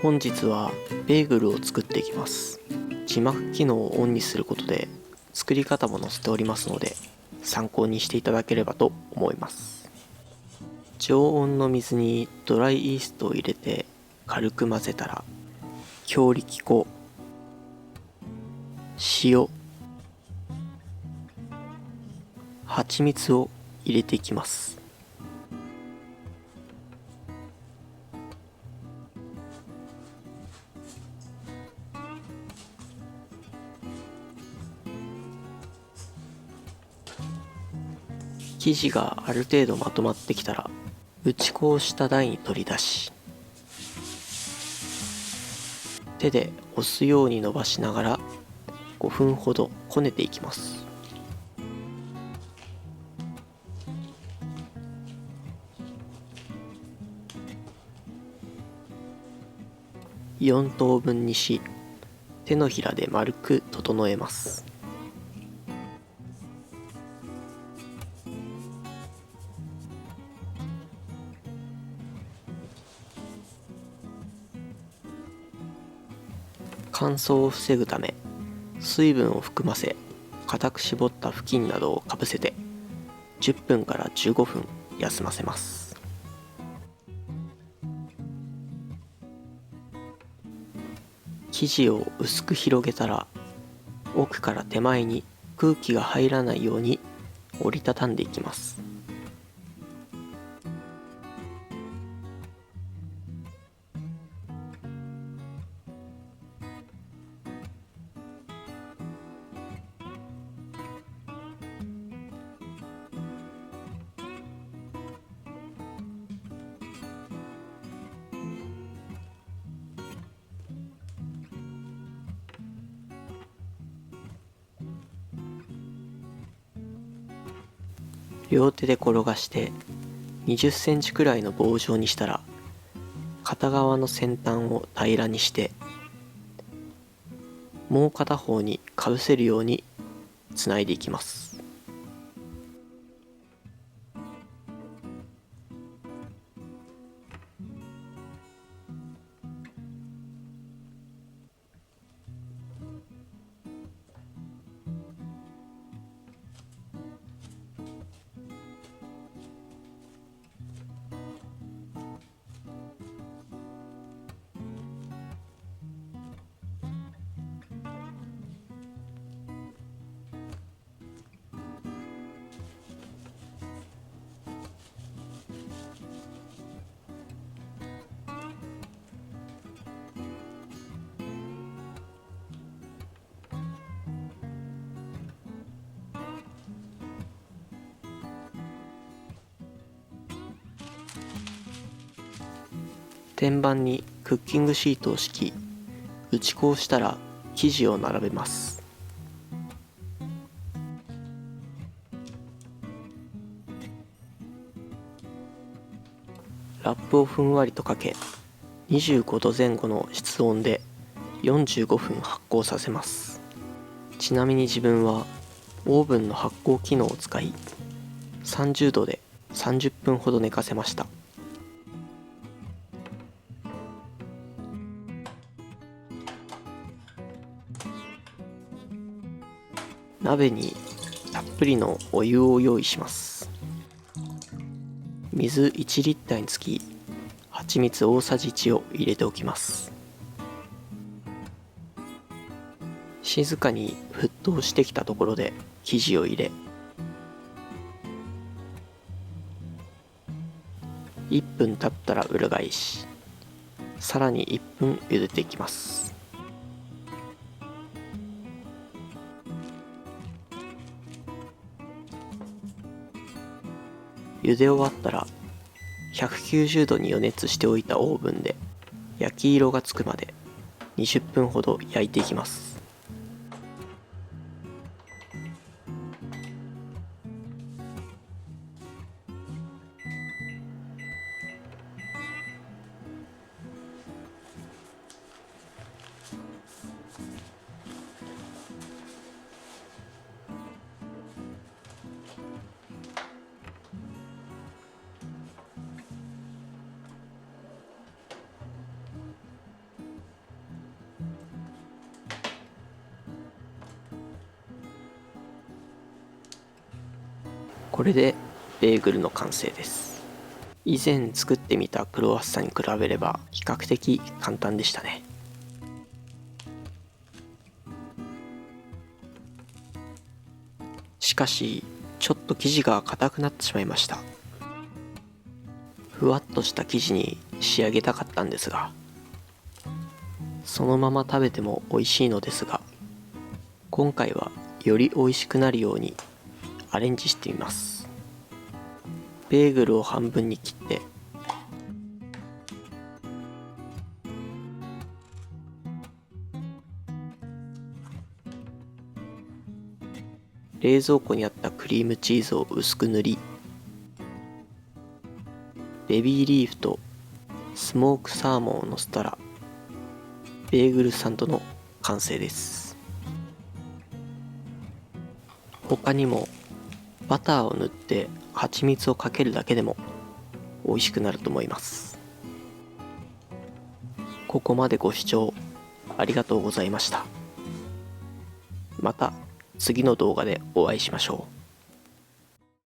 本日はベーグルを作っていきます。字幕機能をオンにすることで作り方も載せておりますので、参考にしていただければと思います。常温の水にドライイーストを入れて軽く混ぜたら、強力粉、塩、蜂蜜を入れていきます。生地がある程度まとまってきたら、打ち粉をした台に取り出し、手で押すように伸ばしながら5分ほどこねていきます。4等分にし、手のひらで丸く整えます。乾燥を防ぐため、水分を含ませ固く絞った布巾などをかぶせて10分から15分休ませます。生地を薄く広げたら、奥から手前に空気が入らないように折りたたんでいきます。両手で転がして20センチくらいの棒状にしたら、片側の先端を平らにしてもう片方にかぶせるようにつないでいきます。天板にクッキングシートを敷き、打ち粉をしたら生地を並べます。ラップをふんわりとかけ、25度前後の室温で45分発酵させます。ちなみに自分はオーブンの発酵機能を使い、30度で30分ほど寝かせました。鍋にたっぷりのお湯を用意します。水1リッターにつき蜂蜜大さじ1を入れておきます。静かに沸騰してきたところで生地を入れ、1分経ったら裏返し、さらに1分茹でていきます。茹で終わったら190度に予熱しておいたオーブンで焼き色がつくまで20分ほど焼いていきます。これでベーグルの完成です。以前作ってみたクロワッサンに比べれば比較的簡単でしたね。しかしちょっと生地が硬くなってしまいました。ふわっとした生地に仕上げたかったんですが、そのまま食べても美味しいのですが、今回はより美味しくなるようにアレンジしてみます。ベーグルを半分に切って冷蔵庫にあったクリームチーズを薄く塗り、ベビーリーフとスモークサーモンをのせたらベーグルサンドの完成です。他にもバターを塗って蜂蜜をかけるだけでも美味しくなると思います。ここまでご視聴ありがとうございました。また次の動画でお会いしましょう。